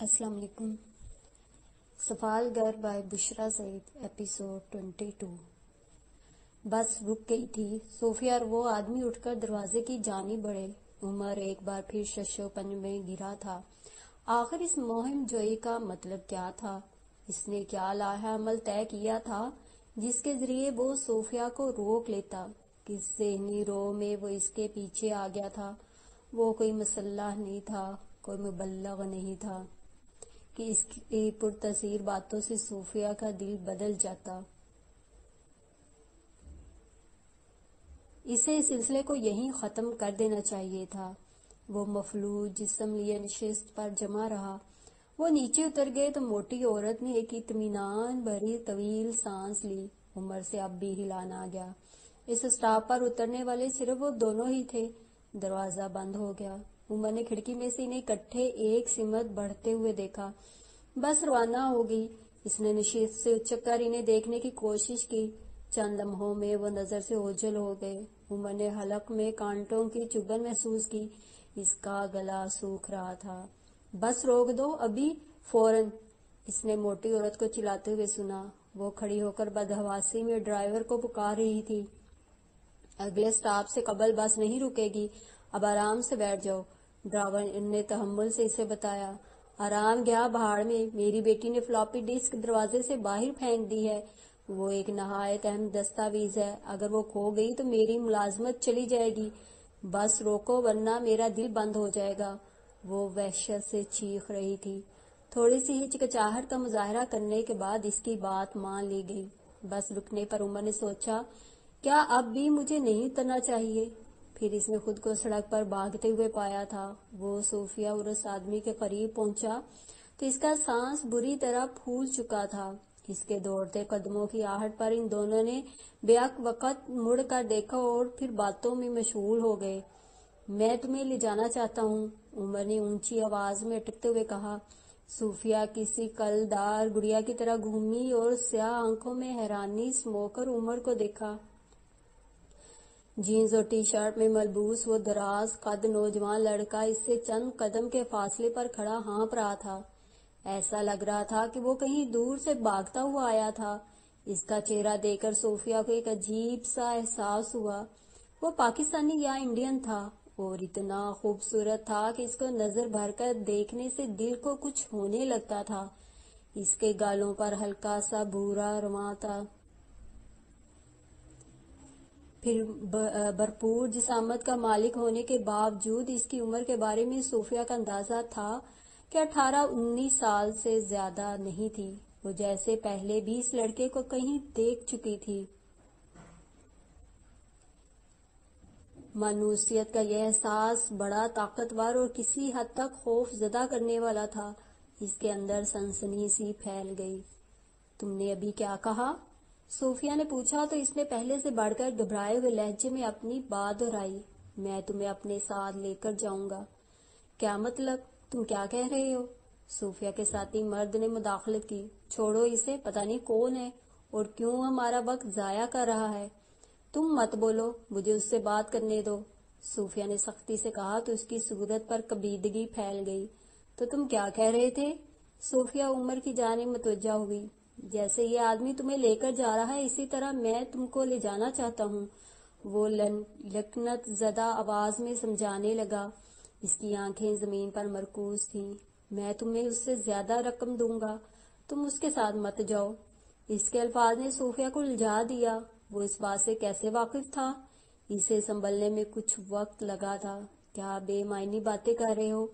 السلام علیکم. سفال گر بائی بشرا سعید. ایپیسوڈ 22. بس رک گئی تھی. صوفیہ اور وہ آدمی اٹھ کر دروازے کی جانب بڑھے. عمر ایک بار پھر ششو پنج میں گرا تھا. آخر اس مہم جوئی کا مطلب کیا تھا؟ اس نے کیا لائحہ عمل طے کیا تھا جس کے ذریعے وہ صوفیہ کو روک لیتا؟ کس ذہنی رو میں وہ اس کے پیچھے آ گیا تھا؟ وہ کوئی مسلح نہیں تھا، کوئی مبلغ نہیں تھا کہ اس کی پرتاثیر باتوں سے صوفیہ کا دل بدل جاتا. اسے اس سلسلے کو یہیں ختم کر دینا چاہیے تھا. وہ مفلوج جسم لیے نشست پر جمع رہا. وہ نیچے اتر گئے تو موٹی عورت نے ایک اطمینان بھری طویل سانس لی. عمر سے اب بھی ہلا نہ گیا. اس اسٹاپ پر اترنے والے صرف وہ دونوں ہی تھے. دروازہ بند ہو گیا. عمر نے کھڑکی میں سے انہیں اکٹھے ایک سمت بڑھتے ہوئے دیکھا. بس روانہ ہو گئی. اس نے نشست سے اچک کر انہیں دیکھنے کی کوشش کی. چند لمحوں میں وہ نظر سے اوجھل ہو گئے. عمر نے حلق میں کانٹوں کی چبھن محسوس کی. اس کا گلا سوکھ رہا تھا. بس روک دو ابھی، فوراً، اس نے موٹی عورت کو چلاتے ہوئے سنا. وہ کھڑی ہو کر بدحواسی میں ڈرائیور کو پکار رہی تھی. اگلے سٹاپ سے قبل بس نہیں رکے گی، اب آرام سے بیٹھ جاؤ، ڈرائیور نے تحمل سے اسے بتایا. آرام گیا بہاڑ میں. میری بیٹی نے فلاپی ڈسک دروازے سے باہر پھینک دی ہے. وہ ایک نہایت اہم دستاویز ہے. اگر وہ کھو گئی تو میری ملازمت چلی جائے گی. بس روکو ورنہ میرا دل بند ہو جائے گا. وہ وحشت سے چیخ رہی تھی. تھوڑی سی ہچکچاہٹ کا مظاہرہ کرنے کے بعد اس کی بات مان لی گئی. بس رکنے پر عمر نے سوچا، کیا اب بھی مجھے نہیں اترنا چاہیے؟ پھر اس نے خود کو سڑک پر بھاگتے ہوئے پایا تھا. وہ صوفیہ اور اس آدمی کے قریب پہنچا تو اس کا سانس بری طرح پھول چکا تھا. اس کے دوڑتے قدموں کی آہٹ پر ان دونوں نے بیک وقت مڑ کر دیکھا اور پھر باتوں میں مشغول ہو گئے. میں تمہیں لے جانا چاہتا ہوں، عمر نے اونچی آواز میں اٹکتے ہوئے کہا. صوفیہ کسی کلدار گڑیا کی طرح گھومی اور سیاہ آنکھوں میں حیرانی سمو کر عمر کو دیکھا. جینز اور ٹی شرٹ میں ملبوس وہ دراز قد نوجوان لڑکا اس سے چند قدم کے فاصلے پر کھڑا ہانپ رہا تھا. ایسا لگ رہا تھا کہ وہ کہیں دور سے بھاگتا ہوا آیا تھا. اس کا چہرہ دیکھ کر صوفیہ کو ایک عجیب سا احساس ہوا. وہ پاکستانی یا انڈین تھا اور اتنا خوبصورت تھا کہ اس کو نظر بھر کر دیکھنے سے دل کو کچھ ہونے لگتا تھا. اس کے گالوں پر ہلکا سا بھورا رواں تھا. پھر بھرپور جسامت کا مالک ہونے کے باوجود اس کی عمر کے بارے میں صوفیہ کا اندازہ تھا کہ 18-19 سال سے زیادہ نہیں تھی. وہ جیسے پہلے بھی اس لڑکے کو کہیں دیکھ چکی تھی. مانوسیت کا یہ احساس بڑا طاقتور اور کسی حد تک خوف زدہ کرنے والا تھا. اس کے اندر سنسنی سی پھیل گئی. تم نے ابھی کیا کہا؟ صوفیہ نے پوچھا تو اس نے پہلے سے بڑھ کر گھبرائے ہوئے لہجے میں اپنی بات دہرائی. میں تمہیں اپنے ساتھ لے کر جاؤں گا. کیا مطلب؟ تم کیا کہہ رہے ہو؟ صوفیہ کے ساتھی مرد نے مداخلت کی. چھوڑو اسے، پتہ نہیں کون ہے اور کیوں ہمارا وقت ضائع کر رہا ہے. تم مت بولو، مجھے اس سے بات کرنے دو، صوفیہ نے سختی سے کہا تو اس کی صورت پر کبیدگی پھیل گئی. تو تم کیا کہہ رہے تھے؟ صوفیہ عمر کی جانب متوجہ ہوئی. جیسے یہ آدمی تمہیں لے کر جا رہا ہے اسی طرح میں تم کو لے جانا چاہتا ہوں، وہ لکنت زدہ آواز میں سمجھانے لگا. اس کی آنکھیں زمین پر مرکوز تھیں. میں تمہیں اس سے زیادہ رقم دوں گا، تم اس کے ساتھ مت جاؤ. اس کے الفاظ نے صوفیہ کو الجھا دیا. وہ اس بات سے کیسے واقف تھا؟ اسے سنبھلنے میں کچھ وقت لگا تھا. کیا بے معنی باتیں کر رہے ہو؟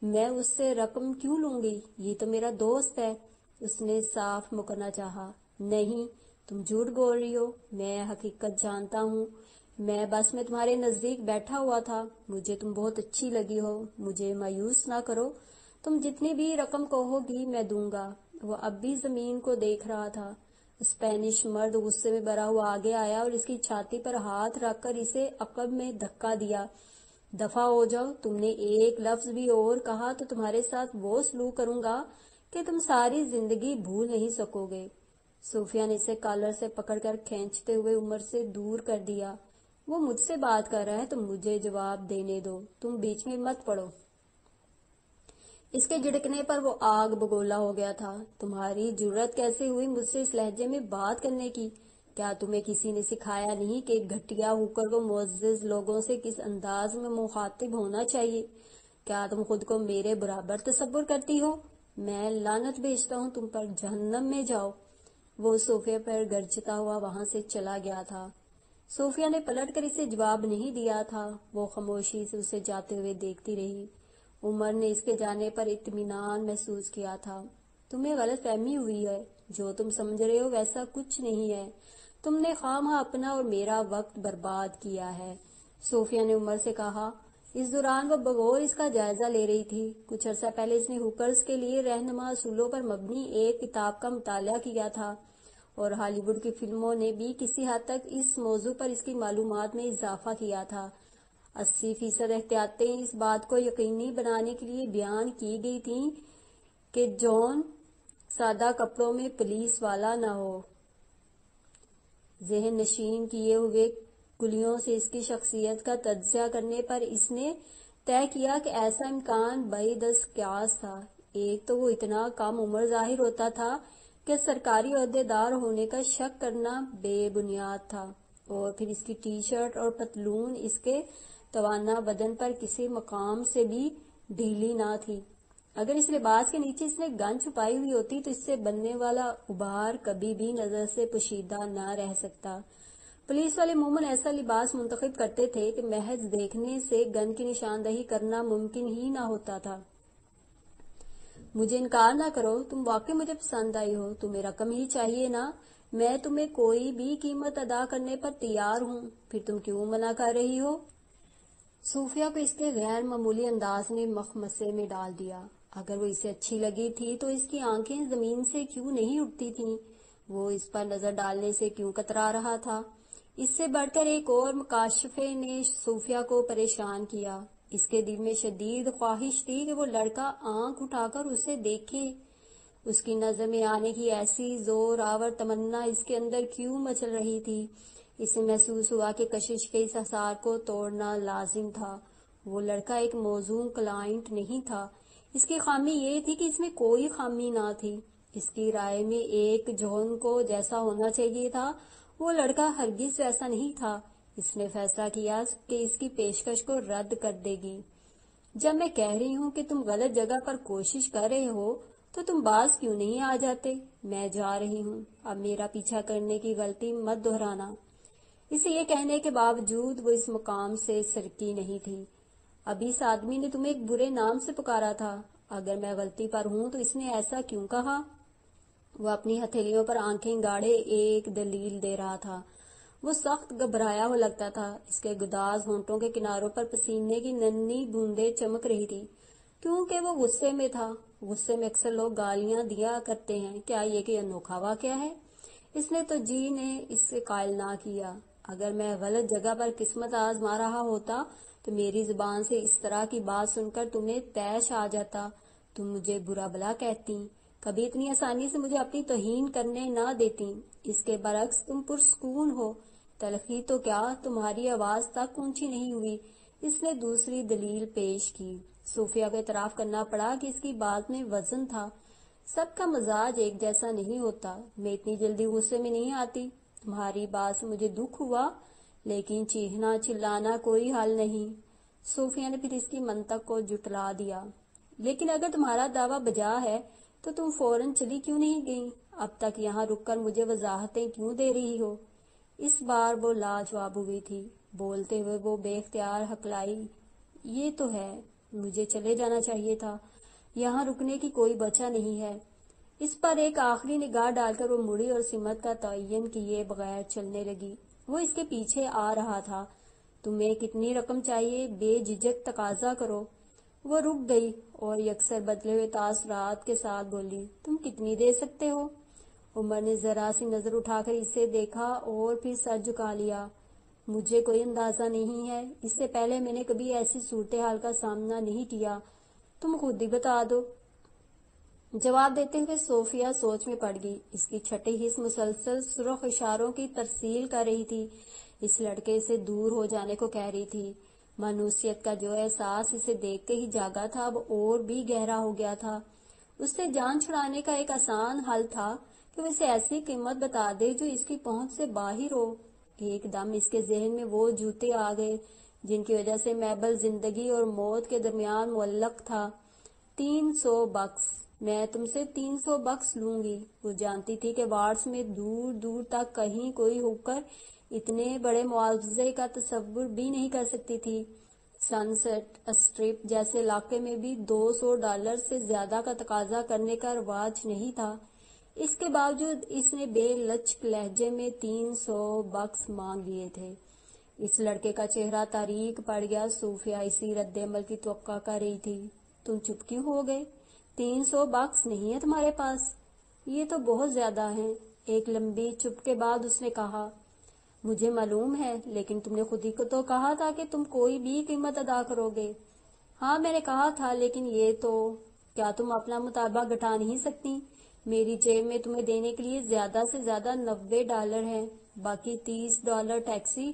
میں اس سے رقم کیوں لوں گی؟ یہ تو میرا دوست ہے، اس نے صاف مکرنا چاہا. نہیں، تم جھوٹ بول رہی ہو، میں حقیقت جانتا ہوں. میں بس میں تمہارے نزدیک بیٹھا ہوا تھا. مجھے تم بہت اچھی لگی ہو. مجھے مایوس نہ کرو. تم جتنی بھی رقم کہو گی میں دوں گا. وہ اب بھی زمین کو دیکھ رہا تھا. اسپینش مرد غصے میں بھرا ہوا آگے آیا اور اس کی چھاتی پر ہاتھ رکھ کر اسے عقب میں دھکا دیا. دفع ہو جاؤ. تم نے ایک لفظ بھی اور کہا تو تمہارے ساتھ وہ سلوک کروں گا کہ تم ساری زندگی بھول نہیں سکو گے. صوفیہ نے اسے کالر سے پکڑ کر کھینچتے ہوئے عمر سے دور کر دیا. وہ مجھ سے بات کر رہا ہے تو مجھے جواب دینے دو، تم بیچ میں مت پڑو. اس کے جھڑکنے پر وہ آگ بگولا ہو گیا تھا۔ تمہاری جرت کیسے ہوئی مجھ سے اس لہجے میں بات کرنے کی؟ کیا تمہیں کسی نے سکھایا نہیں کہ ایک گھٹیا ہوکر کو معزز لوگوں سے کس انداز میں مخاطب ہونا چاہیے؟ کیا تم خود کو میرے برابر تصور کرتی ہو؟ میں لعنت بھیجتا ہوں تم پر، جہنم میں جاؤ۔ وہ صوفیہ پر گرجتا ہوا وہاں سے چلا گیا تھا۔ صوفیہ نے پلٹ کر اسے جواب نہیں دیا تھا، وہ خاموشی سے اسے جاتے ہوئے دیکھتی رہی۔ عمر نے اس کے جانے پر اطمینان محسوس کیا تھا۔ تمہیں غلط فہمی ہوئی ہے، جو تم سمجھ رہے ہو ویسا کچھ نہیں ہے، تم نے خواہ اپنا اور میرا وقت برباد کیا ہے، صوفیہ نے عمر سے کہا۔ اس دوران وہ بغور اس کا جائزہ لے رہی تھی۔ کچھ عرصہ پہلے اس نے ہوکرز کے لیے رہنما اصولوں پر مبنی ایک کتاب کا مطالعہ کیا تھا، اور ہالی ووڈ کی فلموں نے بھی کسی حد تک اس موضوع پر اس کی معلومات میں اضافہ کیا تھا۔ 80% احتیاطیں اس بات کو یقینی بنانے کے لیے بیان کی گئی تھیں کہ جان سادہ کپڑوں میں پولیس والا نہ ہو۔ ذہن نشین کیے ہوئے کلیوں سے اس کی شخصیت کا تجزیہ کرنے پر اس نے طے کیا کہ ایسا امکان بعید از قیاس تھا۔ ایک تو وہ اتنا کم عمر ظاہر ہوتا تھا کہ سرکاری عہدیدار ہونے کا شک کرنا بے بنیاد تھا، اور پھر اس کی ٹی شرٹ اور پتلون اس کے توانا بدن پر کسی مقام سے بھی ڈھیلی نہ تھی۔ اگر اس لباس کے نیچے اس نے گن چھپائی ہوئی ہوتی تو اس سے بننے والا ابھار کبھی بھی نظر سے پوشیدہ نہ رہ سکتا۔ پولیس والے عموماً ایسا لباس منتخب کرتے تھے کہ محض دیکھنے سے گن کی نشاندہی کرنا ممکن ہی نہ ہوتا تھا۔ مجھے انکار نہ کرو، تم واقعی مجھے پسند آئی ہو، تمہیں رقم ہی چاہیے نا؟ میں تمہیں کوئی بھی قیمت ادا کرنے پر تیار ہوں، پھر تم کیوں منع کر رہی ہو؟ صوفیہ کو اس کے غیر معمولی انداز نے مخمصے میں ڈال دیا۔ اگر وہ اسے اچھی لگی تھی تو اس کی آنکھیں زمین سے کیوں نہیں اٹھتی تھیں؟ وہ اس پر نظر ڈالنے سے کیوں کترا رہا تھا؟ اس سے بڑھ کر ایک اور مکاشفے نے صوفیہ کو پریشان کیا۔ اس کے دل میں شدید خواہش تھی کہ وہ لڑکا آنکھ اٹھا کر اسے دیکھے۔ اس کی نظر میں آنے کی ایسی زور آور تمنا اس کے اندر کیوں مچل رہی تھی؟ اسے محسوس ہوا کہ کشش کے اس حصار کو توڑنا لازم تھا۔ وہ لڑکا ایک موزوں کلائنٹ نہیں تھا، اس کی خامی یہ تھی کہ اس میں کوئی خامی نہ تھی۔ اس کی رائے میں ایک جون کو جیسا ہونا چاہیے تھا وہ لڑکا ہرگز ویسا نہیں تھا۔ اس نے فیصلہ کیا کہ اس کی پیشکش کو رد کر دے گی۔ جب میں کہہ رہی ہوں کہ تم غلط جگہ پر کوشش کر رہے ہو تو تم باز کیوں نہیں آ جاتے؟ میں جا رہی ہوں، اب میرا پیچھا کرنے کی غلطی مت دہرانا۔ اسے یہ کہنے کے باوجود وہ اس مقام سے سرکی نہیں تھی۔ ابھی اس آدمی نے تمہیں ایک برے نام سے پکارا تھا، اگر میں غلطی پر ہوں تو اس نے ایسا کیوں کہا؟ وہ اپنی ہتھیلیوں پر آنکھیں گاڑے ایک دلیل دے رہا تھا۔ وہ سخت گھبرایا ہوا لگتا تھا، اس کے گداز ہونٹوں کے کناروں پر پسینے کی ننھی بوندیں چمک رہی تھی، کیونکہ وہ غصے میں تھا۔ غصے میں اکثر لوگ گالیاں دیا کرتے ہیں، کیا یہ کہ انوکھا واقعہ ہے؟ اس نے تو جی نے اس سے قائل نہ کیا۔ اگر میں غلط جگہ پر قسمت آزما رہا ہوتا تو میری زبان سے اس طرح کی بات سن کر تمہیں طیش آ جاتا، تم مجھے برا بلا کہتی، کبھی اتنی آسانی سے مجھے اپنی توہین کرنے نہ دیتی۔ اس کے برعکس تم پرسکون ہو، تلخی تو کیا تمہاری آواز تک اونچی نہیں ہوئی۔ اس نے دوسری دلیل پیش کی۔ صوفیہ کو اعتراف کرنا پڑا کہ اس کی بات میں وزن تھا۔ سب کا مزاج ایک جیسا نہیں ہوتا، میں اتنی جلدی غصے میں نہیں آتی۔ تمہاری بات سے مجھے دکھ ہوا، لیکن چیخنا چلانا کوئی حل نہیں۔ صوفیہ نے پھر اس کی منطق کو جھٹلا دیا۔ لیکن اگر تمہارا دعویٰ بجا ہے تو تم فوراً چلی کیوں نہیں گئی؟ اب تک یہاں رک کر مجھے وضاحتیں کیوں دے رہی ہو؟ اس بار وہ لاجواب ہوئی تھی۔ بولتے ہوئے وہ بے اختیار ہکلائی، یہ تو ہے، مجھے چلے جانا چاہیے تھا، یہاں رکنے کی کوئی وجہ نہیں ہے۔ اس پر ایک آخری نگاہ ڈال کر وہ مڑی اور سمت کا تعین کیے بغیر چلنے لگی۔ وہ اس کے پیچھے آ رہا تھا۔ تمہیں کتنی رقم چاہیے؟ بے جھجک تقاضا کرو۔ وہ رک گئی اور یکسر بدلے ہوئے تاثرات کے ساتھ بولی، تم کتنی دے سکتے ہو؟ عمر نے ذرا سی نظر اٹھا کر اسے دیکھا اور پھر سر جھکا لیا۔ مجھے کوئی اندازہ نہیں ہے، اس سے پہلے میں نے کبھی ایسی صورتحال کا سامنا نہیں کیا، تم خود ہی بتا دو۔ جواب دیتے ہوئے صوفیہ سوچ میں پڑ گئی۔ اس کی چھٹی حس مسلسل سرخ اشاروں کی ترسیل کر رہی تھی، اس لڑکے سے دور ہو جانے کو کہہ رہی تھی۔ مانوسیت کا جو احساس اسے دیکھتے ہی جاگا تھا اب اور بھی گہرا ہو گیا تھا۔ اس سے جان چھڑانے کا ایک آسان حل تھا کہ وہ اسے ایسی قیمت بتا دے جو اس کی پہنچ سے باہر ہو۔ ایک دم اس کے ذہن میں وہ جوتے آ گئے جن کی وجہ سے میبل زندگی اور موت کے درمیان معلق تھا۔ 300 بکس، میں تم سے 300 بکس لوں گی۔ وہ جانتی تھی کہ وارڈز میں دور دور تک کہیں کوئی ہوکر اتنے بڑے معاوضے کا تصور بھی نہیں کر سکتی تھی۔ سن سیٹ اسٹرپ جیسے علاقے میں بھی $200 سے زیادہ کا تقاضا کرنے کا رواج نہیں تھا۔ اس کے باوجود اس نے بے لچک لہجے میں 300 بکس مانگ لیے تھے۔ اس لڑکے کا چہرہ تاریک پڑ گیا۔ صوفیہ اسی رد عمل کی توقع کر رہی تھی۔ تم چپ کیوں ہو گئے؟ 300 بکس نہیں ہے تمہارے پاس؟ یہ تو بہت زیادہ ہیں۔ ایک لمبی چپ کے بعد اس نے کہا، مجھے معلوم ہے، لیکن تم نے خود ہی تو کہا تھا کہ تم کوئی بھی قیمت ادا کرو گے۔ ہاں میں نے کہا تھا، لیکن یہ تو کیا تم اپنا مطالبہ گھٹا نہیں سکتی؟ میری جیب میں تمہیں دینے کے لیے زیادہ سے زیادہ $90 ہے، باقی $30 ٹیکسی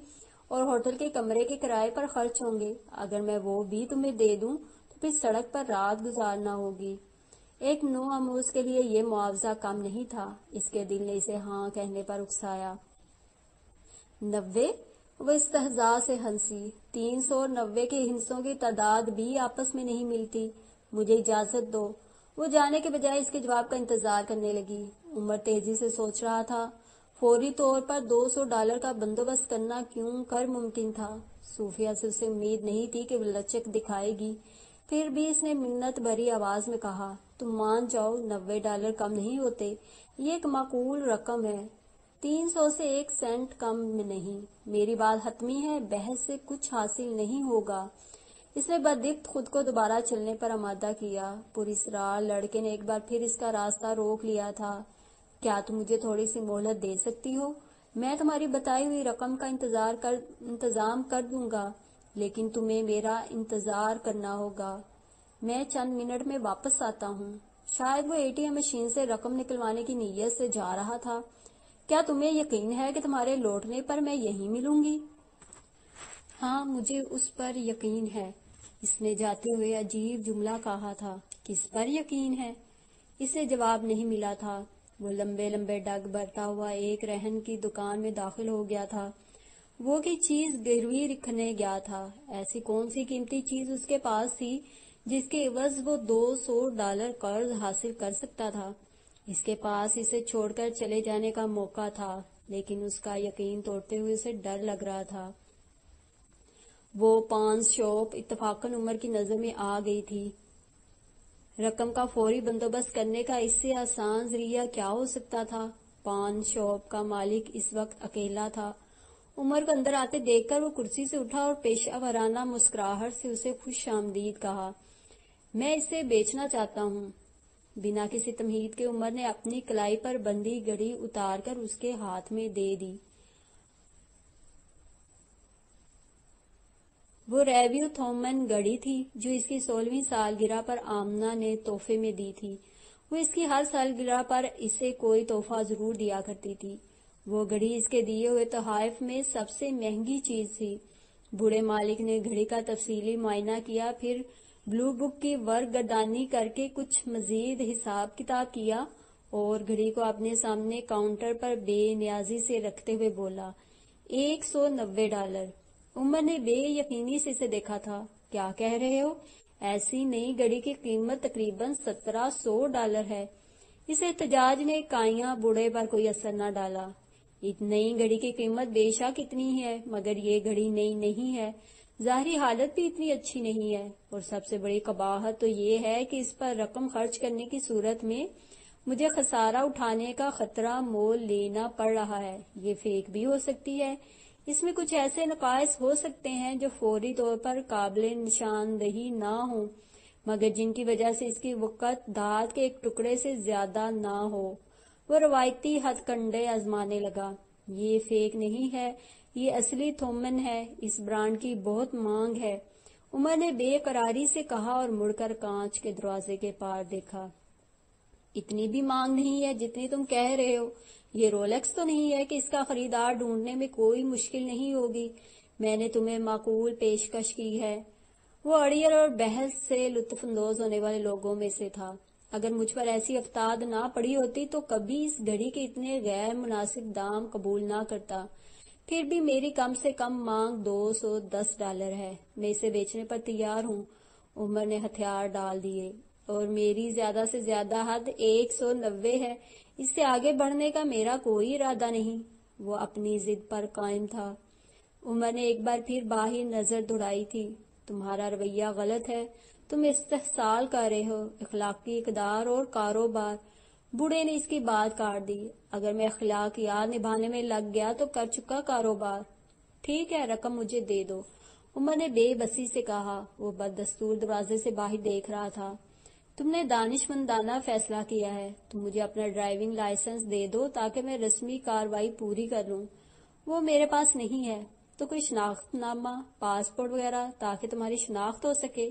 اور ہوٹل کے کمرے کے کرائے پر خرچ ہوں گے۔ اگر میں وہ بھی تمہیں دے دوں تو پھر سڑک پر رات گزارنا ہوگی۔ ایک نو آموز کے لیے یہ معاوضہ کم نہیں تھا۔ اس کے دل نے اسے ہاں کہنے پر اکسایا۔ 90؟ وہ استہزاء سے ہنسی۔ 300 اور 90 کے ہندسوں کی تعداد بھی آپس میں نہیں ملتی۔ مجھے اجازت دو۔ وہ جانے کے بجائے اس کے جواب کا انتظار کرنے لگی۔ عمر تیزی سے سوچ رہا تھا۔ فوری طور پر $200 کا بندوبست کرنا کیوں کر ممکن تھا۔ صوفیہ سے اسے امید نہیں تھی کہ وہ لچک دکھائے گی، پھر بھی اس نے منت بھری آواز میں کہا، تم مان جاؤ، $90 کم نہیں ہوتے، یہ ایک معقول رقم ہے۔ 300 سے 1 سینٹ کم میں نہیں۔ میری بات حتمی ہے، بحث سے کچھ حاصل نہیں ہوگا۔ اس نے بدبخت خود کو دوبارہ چلنے پر آمادہ کیا۔ پراسرار لڑکے نے ایک بار پھر اس کا راستہ روک لیا تھا۔ کیا تم مجھے تھوڑی سی مہلت دے سکتی ہو؟ میں تمہاری بتائی ہوئی رقم کا انتظام کر دوں گا، لیکن تمہیں میرا انتظار کرنا ہوگا۔ میں چند منٹ میں واپس آتا ہوں۔ شاید وہ ATM مشین سے رقم نکلوانے کی نیت سے جا رہا تھا۔ کیا تمہیں یقین ہے کہ تمہارے لوٹنے پر میں یہیں ملوں گی؟ ہاں، مجھے اس پر یقین ہے۔ اس نے جاتے ہوئے عجیب جملہ کہا تھا۔ کس پر یقین ہے؟ اسے جواب نہیں ملا تھا۔ وہ لمبے لمبے ڈگ بھرتا ہوا ایک رہن کی دکان میں داخل ہو گیا تھا۔ وہ کی چیز گروی رکھنے گیا تھا۔ ایسی کون سی قیمتی چیز اس کے پاس تھی جس کے عوض وہ $200 قرض حاصل کر سکتا تھا؟ اس کے پاس اسے چھوڑ کر چلے جانے کا موقع تھا، لیکن اس کا یقین توڑتے ہوئے اسے ڈر لگ رہا تھا۔ وہ پان شاپ اتفاقاً عمر کی نظر میں آ گئی تھی۔ رقم کا فوری بندوبست کرنے کا اس سے آسان ذریعہ کیا ہو سکتا تھا؟ پان شاپ کا مالک اس وقت اکیلا تھا۔ عمر کو اندر آتے دیکھ کر وہ کرسی سے اٹھا اور پیشہ ورانہ مسکراہٹ سے اسے خوش آمدید کہا۔ میں اسے بیچنا چاہتا ہوں۔ بنا کسی تمہید کے عمر نے اپنی کلائی پر بندھی گھڑی اتار کر اس کے ہاتھ میں دے دی۔ وہ ریویو تھومن گھڑی تھی جو اس کی 16ویں سالگرہ پر آمنہ نے تحفے میں دی تھی۔ وہ اس کی ہر سالگرہ پر اسے کوئی تحفہ ضرور دیا کرتی تھی۔ وہ گھڑی اس کے دیے ہوئے تحائف میں سب سے مہنگی چیز تھی۔ بوڑھے مالک نے گھڑی کا تفصیلی معائنہ کیا، پھر بلو بک کی ورق گردانی کر کے کچھ مزید حساب کتاب کیا اور گھڑی کو اپنے سامنے کاؤنٹر پر بے نیازی سے رکھتے ہوئے بولا، $190۔ عمر نے بے یقینی سے اسے دیکھا تھا۔ کیا کہہ رہے ہو؟ ایسی نئی گھڑی کی قیمت تقریباً $1700 ہے۔ اس احتجاج نے کائیاں بوڑھے پر کوئی اثر نہ ڈالا۔ نئی گھڑی کی قیمت بے شک اتنی ہے، مگر یہ گھڑی نئی نہیں ہے، ظاہری حالت بھی اتنی اچھی نہیں ہے، اور سب سے بڑی قباحت تو یہ ہے کہ اس پر رقم خرچ کرنے کی صورت میں مجھے خسارہ اٹھانے کا خطرہ مول لینا پڑ رہا ہے۔ یہ فیک بھی ہو سکتی ہے۔ اس میں کچھ ایسے نقائص ہو سکتے ہیں جو فوری طور پر قابل نشاندہی نہ ہوں، مگر جن کی وجہ سے اس کی وقت دھات کے ایک ٹکڑے سے زیادہ نہ ہو۔ وہ روایتی ہتھ کنڈے آزمانے لگا۔ یہ فیک نہیں ہے، یہ اصلی تھومن ہے، اس برانڈ کی بہت مانگ ہے۔ عمر نے بے قراری سے کہا اور مڑ کر کانچ کے دروازے کے پار دیکھا۔ اتنی بھی مانگ نہیں ہے جتنی تم کہہ رہے ہو۔ یہ رولیکس تو نہیں ہے کہ اس کا خریدار ڈھونڈنے میں کوئی مشکل نہیں ہوگی۔ میں نے تمہیں معقول پیشکش کی ہے۔ وہ اڑیل اور بحث سے لطف اندوز ہونے والے لوگوں میں سے تھا۔ اگر مجھ پر ایسی افتاد نہ پڑی ہوتی تو کبھی اس گھڑی کے اتنے غیر مناسب دام قبول نہ کرتا۔ پھر بھی میری کم سے کم مانگ $210 ہے۔ میں اسے بیچنے پر تیار ہوں۔ عمر نے ہتھیار ڈال دیے۔ اور میری زیادہ سے زیادہ حد 190 ہے۔ اس سے آگے بڑھنے کا میرا کوئی ارادہ نہیں۔ وہ اپنی ضد پر قائم تھا۔ عمر نے ایک بار پھر باہر نظر دوڑائی تھی۔ تمہارا رویہ غلط ہے۔ تم استحصال کر رہے ہو، اخلاقی اقدار اور کاروبار۔ بوڑھے نے اس کی بات کاٹ دی۔ اگر میں اخلاقیات نبھانے میں لگ گیا تو کر چکا کاروبار۔ ٹھیک ہے، رقم مجھے دے دو، عمر نے بے بسی سے کہا۔ وہ بددستور دروازے سے باہر دیکھ رہا تھا۔ تم نے دانشمندانہ فیصلہ کیا ہے۔ تم مجھے اپنا ڈرائیونگ لائسنس دے دو تاکہ میں رسمی کارروائی پوری کر لوں۔ وہ میرے پاس نہیں ہے۔ تو کوئی شناخت نامہ، پاسپورٹ وغیرہ تاکہ تمہاری شناخت ہو سکے۔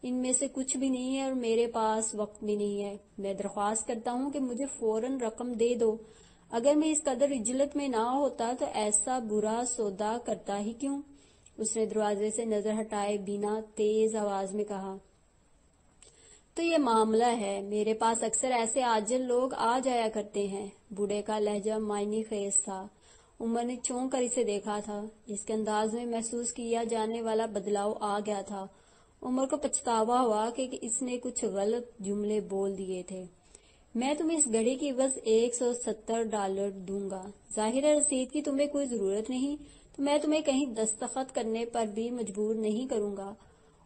ان میں سے کچھ بھی نہیں ہے اور میرے پاس وقت بھی نہیں ہے۔ میں درخواست کرتا ہوں کہ مجھے فوراً رقم دے دو۔ اگر میں اس قدر عجلت میں نہ ہوتا تو ایسا برا سودا کرتا ہی کیوں؟ اس نے دروازے سے نظر ہٹائے بنا تیز آواز میں کہا۔ تو یہ معاملہ ہے۔ میرے پاس اکثر ایسے عاجل لوگ آ جایا کرتے ہیں۔ بوڑھے کا لہجہ معنی خیز تھا۔ عمر نے چونک کر اسے دیکھا تھا۔ اس کے انداز میں محسوس کیا جانے والا بدلاؤ آ گیا تھا۔ عمر کو پچھتاوا ہوا کہ اس نے کچھ غلط جملے بول دیے تھے۔ میں تمہیں اس گھڑی کی عوض $170 دوں گا۔ ظاہر ہے رسید کی تمہیں کوئی ضرورت نہیں، تو میں تمہیں کہیں دستخط کرنے پر بھی مجبور نہیں کروں گا۔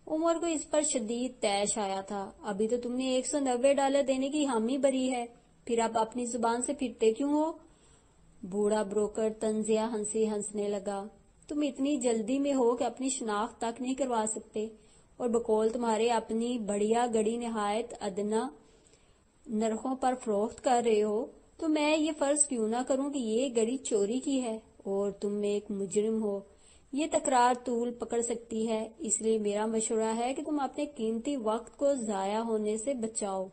عمر کو اس پر شدید طیش آیا تھا۔ ابھی تو تم نے $190 دینے کی حامی بھری ہے، پھر اب اپنی زبان سے پھرتے کیوں ہو؟ بوڑھا بروکر طنزیہ ہنسی ہنسنے لگا۔ تم اتنی جلدی میں ہو کہ اپنی شناخت تک نہیں کروا سکتے، اور بقول تمہارے اپنی بڑھیا گڑی نہایت ادنا نرخوں پر فروخت کر رہے ہو، تو میں یہ فرض کیوں نہ کروں کہ یہ گڑی چوری کی ہے اور تم ایک مجرم ہو۔ یہ تکرار طول پکڑ سکتی ہے، اس لیے میرا مشورہ ہے کہ تم اپنے قیمتی وقت کو ضائع ہونے سے بچاؤ۔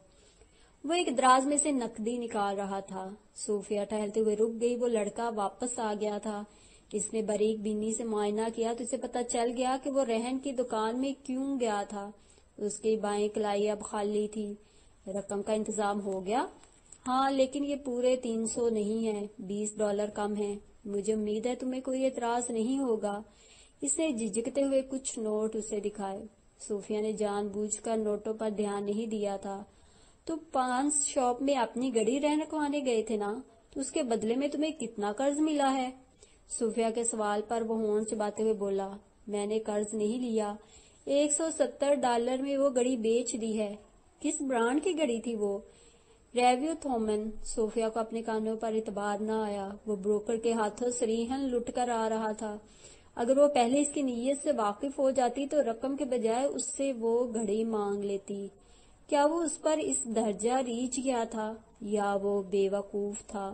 وہ ایک دراز میں سے نقدی نکال رہا تھا۔ صوفیہ ٹہلتے ہوئے رک گئی۔ وہ لڑکا واپس آ گیا تھا۔ اس نے باریک بینی سے معائنہ کیا تو اسے پتہ چل گیا کہ وہ رہن کی دکان میں کیوں گیا تھا۔ اس کی بائیں کلائی اب خالی تھی۔ رقم کا انتظام ہو گیا؟ ہاں، لیکن یہ پورے 300 نہیں ہے، $20 کم ہے۔ مجھے امید ہے تمہیں کوئی اعتراض نہیں ہوگا۔ اس نے جھجکتے ہوئے کچھ نوٹ اسے دکھائے۔ صوفیہ نے جان بوجھ کر نوٹوں پر دھیان نہیں دیا تھا۔ تو پان شاپ میں اپنی گڑی رکھوانے گئے تھے نا، تو اس کے بدلے میں تمہیں کتنا قرض ملا ہے؟ صوفیہ کے سوال پر وہ ہونٹ چباتے ہوئے بولا، میں نے قرض نہیں لیا، $170 میں وہ گڑی بیچ دی ہے۔ کس برانڈ کی گڑی تھی وہ؟ ریویو تھومن۔ صوفیہ کو اپنے کانوں پر اعتبار نہ آیا۔ وہ بروکر کے ہاتھوں صریحاً لٹ کر آ رہا تھا۔ اگر وہ پہلے اس کی نیت سے واقف ہو جاتی تو رقم کے بجائے اس سے وہ گھڑی مانگ لیتی۔ کیا وہ اس پر اس درجہ ریچھ گیا تھا، یا وہ بے وقوف تھا؟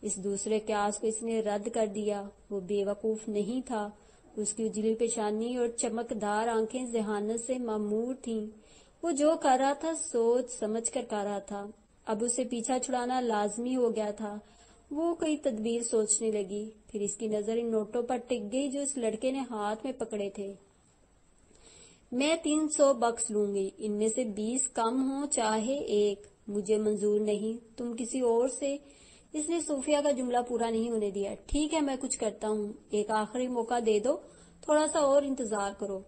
اس دوسرے قیاس کو اس نے رد کر دیا۔ وہ بے وقوف نہیں تھا۔ اس کی اجلی پیشانی اور چمکدار آنکھیں ذہانت سے معمور تھیں۔ وہ جو کر رہا تھا سوچ سمجھ کر کر رہا تھا۔ اب اسے پیچھا چھڑانا لازمی ہو گیا تھا۔ وہ کوئی تدبیر سوچنے لگی۔ پھر اس کی نظر ان نوٹوں پر ٹک گئی جو اس لڑکے نے ہاتھ میں پکڑے تھے۔ میں $300 لوں گی، ان میں سے 20 کم ہوں چاہے ایک، مجھے منظور نہیں، تم کسی اور سے۔ اس نے صوفیہ کا جملہ پورا نہیں ہونے دیا۔ ٹھیک ہے، میں کچھ کرتا ہوں، ایک آخری موقع دے دو، تھوڑا سا اور انتظار کرو۔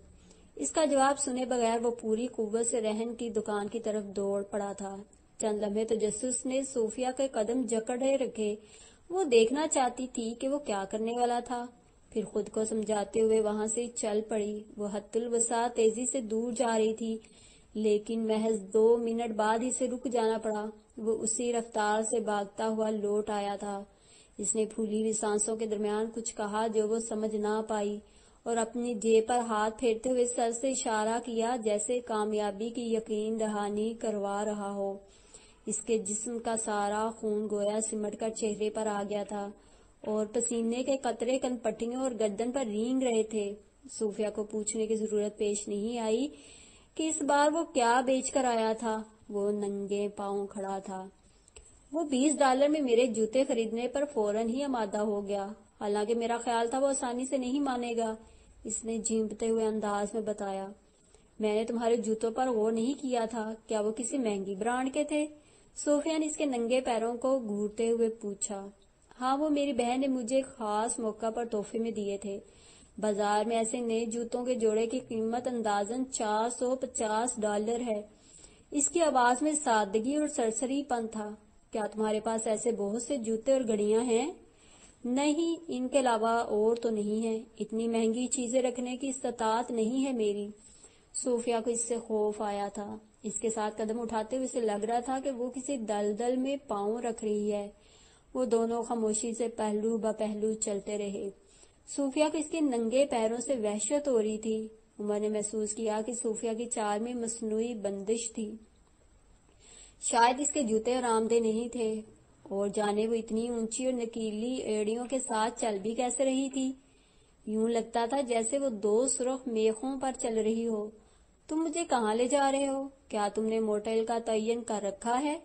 اس کا جواب سنے بغیر وہ پوری قوت سے رہن کی دکان کی طرف دوڑ پڑا تھا۔ چند لمحے تجسس نے صوفیہ کے قدم جکڑے رکھے۔ وہ دیکھنا چاہتی تھی کہ وہ کیا کرنے والا تھا، پھر خود کو سمجھاتے ہوئے وہاں سے چل پڑی۔ وہ حد الوسع تیزی سے دور جا رہی تھی، لیکن محض 2 منٹ بعد ہی اسے رک جانا پڑا۔ وہ اسی رفتار سے بھاگتا ہوا لوٹ آیا تھا۔ اس نے پھولی ہوئی سانسوں کے درمیان کچھ کہا جو وہ سمجھ نہ پائی، اور اپنی جیب پر ہاتھ پھیرتے ہوئے سر سے اشارہ کیا جیسے کامیابی کی یقین دہانی کروا رہا ہو۔ اس کے جسم کا سارا خون گویا سمٹ کر چہرے پر آ گیا تھا، اور پسینے کے قطرے کن پٹیوں اور گردن پر رینگ رہے تھے۔ صوفیہ کو پوچھنے کی ضرورت پیش نہیں آئی کہ اس بار وہ کیا بیچ کر آیا تھا۔ وہ ننگے پاؤں کھڑا تھا۔ وہ $20 میں میرے جوتے خریدنے پر فوراً ہی آمادہ ہو گیا، حالانکہ میرا خیال تھا وہ آسانی سے نہیں مانے گا۔ اس نے جھیمپتے ہوئے انداز میں بتایا۔ میں نے تمہارے جوتوں پر غور نہیں کیا تھا، کیا وہ کسی مہنگی برانڈ کے تھے؟ صوفیہ نے اس کے ننگے پیروں کو گھورتے ہوئے پوچھا۔ ہاں، وہ میری بہن نے مجھے خاص موقع پر تحفے میں دیے تھے۔ بازار میں ایسے نئے جوتوں کے جوڑے کی قیمت اندازاً $450 ہے۔ اس کی آواز میں سادگی اور سرسری پن تھا۔ کیا تمہارے پاس ایسے بہت سے جوتے اور گھڑیاں ہیں؟ نہیں، ان کے علاوہ اور تو نہیں ہے۔ اتنی مہنگی چیزیں رکھنے کی استطاعت نہیں ہے میری۔ صوفیہ کو اس سے خوف آیا تھا۔ اس کے ساتھ قدم اٹھاتے ہوئے اسے لگ رہا تھا کہ وہ کسی دلدل میں پاؤں رکھ رہی ہے۔ وہ دونوں خاموشی سے پہلو بہ پہلو چلتے رہے۔ صوفیہ کو اس کے ننگے پیروں سے وحشت ہو رہی تھی۔ عمر نے محسوس کیا کہ صوفیہ کی چال میں مصنوعی بندش تھی۔ شاید اس کے جوتے آرام دہ نہیں تھے، اور جانے وہ اتنی اونچی اور نکیلی ایڑیوں کے ساتھ چل بھی کیسے رہی تھی۔ یوں لگتا تھا جیسے وہ 2 سرخ میخوں پر چل رہی ہو۔ تم مجھے کہاں لے جا رہے ہو؟ کیا تم نے موٹل کا تعین کر رکھا ہے؟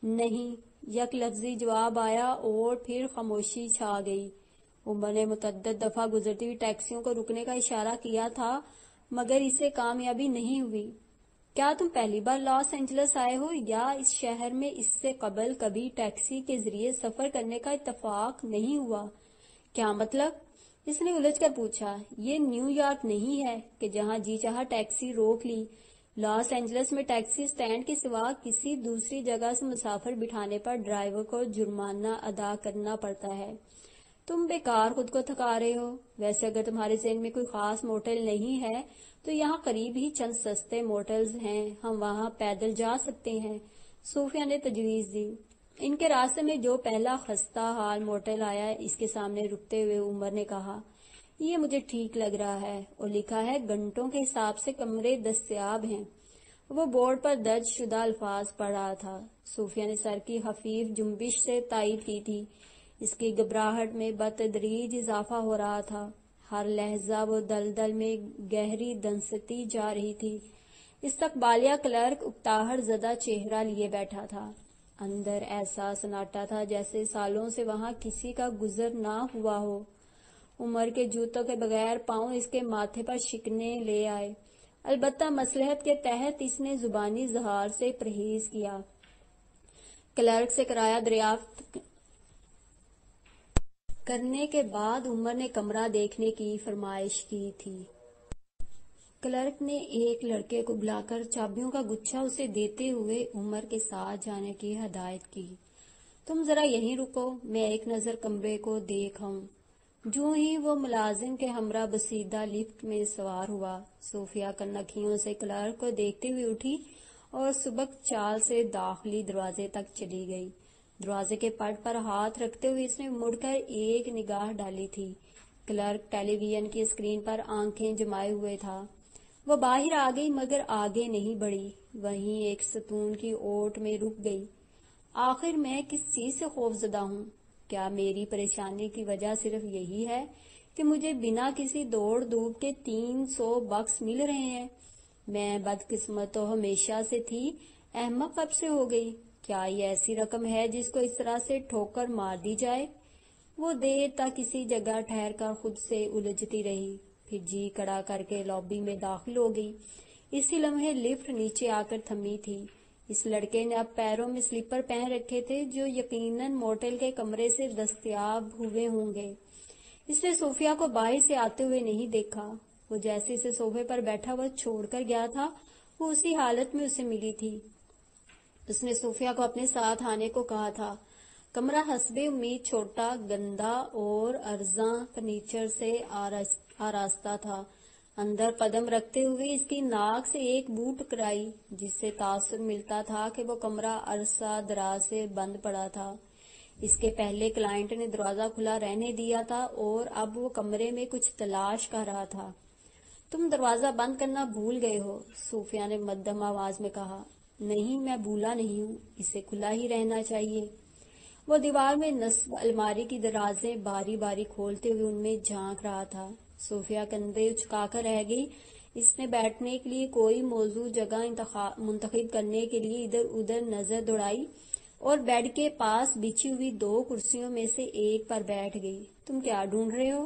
نہیں، یک لفظی جواب آیا اور پھر خاموشی چھا گئی۔ عمر نے متعدد دفعہ گزرتی ہوئی ٹیکسیوں کو رکنے کا اشارہ کیا تھا، مگر اسے کامیابی نہیں ہوئی۔ کیا تم پہلی بار لاس اینجلس آئے ہو، یا اس شہر میں اس سے قبل کبھی ٹیکسی کے ذریعے سفر کرنے کا اتفاق نہیں ہوا؟ کیا مطلب؟ اس نے الجھ کر پوچھا۔ یہ نیو یارک نہیں ہے کہ جہاں جی چاہا ٹیکسی روک لی۔ لاس اینجلس میں ٹیکسی سٹینڈ کے سوا کسی دوسری جگہ سے مسافر بٹھانے پر ڈرائیور کو جرمانہ ادا کرنا پڑتا ہے۔ تم بیکار خود کو تھکا رہے ہو۔ ویسے اگر تمہارے ذہن میں کوئی خاص موٹل نہیں ہے تو یہاں قریب ہی چند سستے موٹلز ہیں، ہم وہاں پیدل جا سکتے ہیں، صوفیہ نے تجویز دی۔ ان کے راستے میں جو پہلا خستہ حال موٹل آیا، اس کے سامنے رکتے ہوئے عمر نے کہا، یہ مجھے ٹھیک لگ رہا ہے، اور لکھا ہے گھنٹوں کے حساب سے کمرے دستیاب ہیں۔ وہ بورڈ پر درج شدہ الفاظ پڑھ رہا تھا۔ صوفیہ نے سر کی خفیف جنبش سے تائید کی تھی۔ اس کی گھبراہٹ میں بتدریج اضافہ ہو رہا تھا۔ ہر لہجہ وہ دلدل میں گہری دھنستی جا رہی تھی۔ استقبالیہ کلرک اکتاہٹ زدہ چہرہ لیے بیٹھا تھا۔ اندر ایسا سناٹا تھا جیسے سالوں سے وہاں کسی کا گزر نہ ہوا ہو۔ عمر کے جوتوں کے بغیر پاؤں اس کے ماتھے پر شکنے لے آئے۔ البتہ مصلحت کے تحت اس نے زبانی اظہار سے پرہیز کیا۔ کلرک سے کرایہ دریافت کرنے کے بعد عمر نے کمرہ دیکھنے کی فرمائش کی تھی۔ کلرک نے ایک لڑکے کو بلا کر چابیوں کا گچھا اسے دیتے ہوئے عمر کے ساتھ جانے کی ہدایت کی۔ تم ذرا یہیں رکو، میں ایک نظر کمرے کو دیکھ آؤں۔ جو ہی وہ ملازم کے ہمراہ بسیدہ لفٹ میں سوار ہوا، صوفیہ کنکھیوں سے کلرک کو دیکھتے ہوئے اٹھی اور سبک چال سے داخلی دروازے تک چلی گئی۔ دروازے کے پٹ پر ہاتھ رکھتے ہوئے اس نے مڑ کر ایک نگاہ ڈالی تھی۔ کلرک ٹیلی ویژن کی اسکرین پر آنکھیں جمائے ہوئے تھا۔ وہ باہر آ گئی مگر آگے نہیں بڑھی، وہیں ایک ستون کی اوٹ میں رک گئی۔ آخر میں کس چیز سے خوف زدہ ہوں؟ کیا میری پریشانی کی وجہ صرف یہی ہے کہ مجھے بنا کسی دوڑ دھوپ کے $300 مل رہے ہیں؟ میں بدقسمت تو ہمیشہ سے تھی، احمق کب سے ہو گئی؟ کیا یہ ایسی رقم ہے جس کو اس طرح سے ٹھوکر مار دی جائے؟ وہ دیر تک کسی جگہ ٹھہر کر خود سے الجھتی رہی، پھر جی کڑا کر کے لابی میں داخل ہو گئی۔ اسی لمحے لفٹ نیچے آ کر تھمی تھی۔ اس لڑکے نے اب پیروں میں سلیپر پہن رکھے تھے جو یقیناً موٹل کے کمرے سے دستیاب ہوئے ہوں گے۔ اس نے صوفیہ کو باہر سے آتے ہوئے نہیں دیکھا۔ وہ جیسے اسے صوفے پر بیٹھا ہوا چھوڑ کر گیا تھا، وہ اسی حالت میں اسے ملی تھی۔ اس نے صوفیہ کو اپنے ساتھ آنے کو کہا تھا۔ کمرہ حسب امید چھوٹا، گندا اور ارزاں فرنیچر سے آراستہ تھا۔ اندر قدم رکھتے ہوئے اس کی ناک سے ایک بو ٹکرائی، جس سے تاثر ملتا تھا کہ وہ کمرہ عرصہ دراز سے بند پڑا تھا۔ اس کے پہلے کلائنٹ نے دروازہ کھلا رہنے دیا تھا اور اب وہ کمرے میں کچھ تلاش کر رہا تھا۔ تم دروازہ بند کرنا بھول گئے ہو، صوفیہ نے مدھم آواز میں کہا۔ نہیں، میں بھولا نہیں ہوں، اسے کھلا ہی رہنا چاہیے۔ وہ دیوار میں نصب الماری کی درازیں باری باری کھولتے ہوئے ان میں جھانک رہا تھا۔ صوفیہ کندھے اچکا کر رہ گئی۔ اس نے بیٹھنے کے لیے کوئی موزوں جگہ منتخب کرنے کے لیے ادھر ادھر نظر دوڑائی اور بیڈ کے پاس بچھی ہوئی 2 کرسیوں میں سے ایک پر بیٹھ گئی۔ تم کیا ڈھونڈ رہے ہو؟